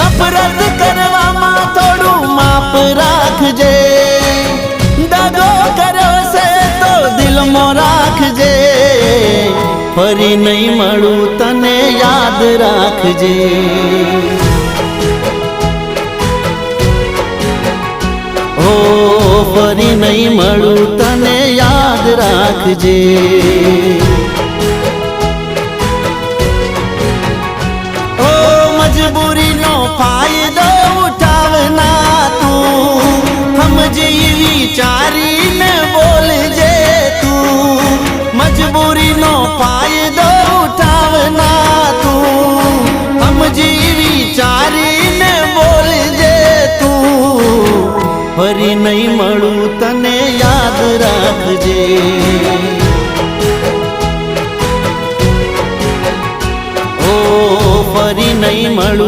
નફરત કરવામાં થોડું માપ રાખજે, દગો કર્યો છે તો દિલમાં રાખજે, ફરી નહીં મળું તને યાદ રાખજે। ઓ ફરી નહીં મળું તને યાદ રાખજે। ઓ મજબૂરીનો ફાયદો ઉઠાવના તું, સમજી વિચારીને બોલજે તું, મજબૂરીનો ફાયદો ઉઠાવના તું, સમજી વિચારીને બોલજે તું, ફરી નહીં મળું તને યાદ રાખજે। ઓ ફરી નહીં મળું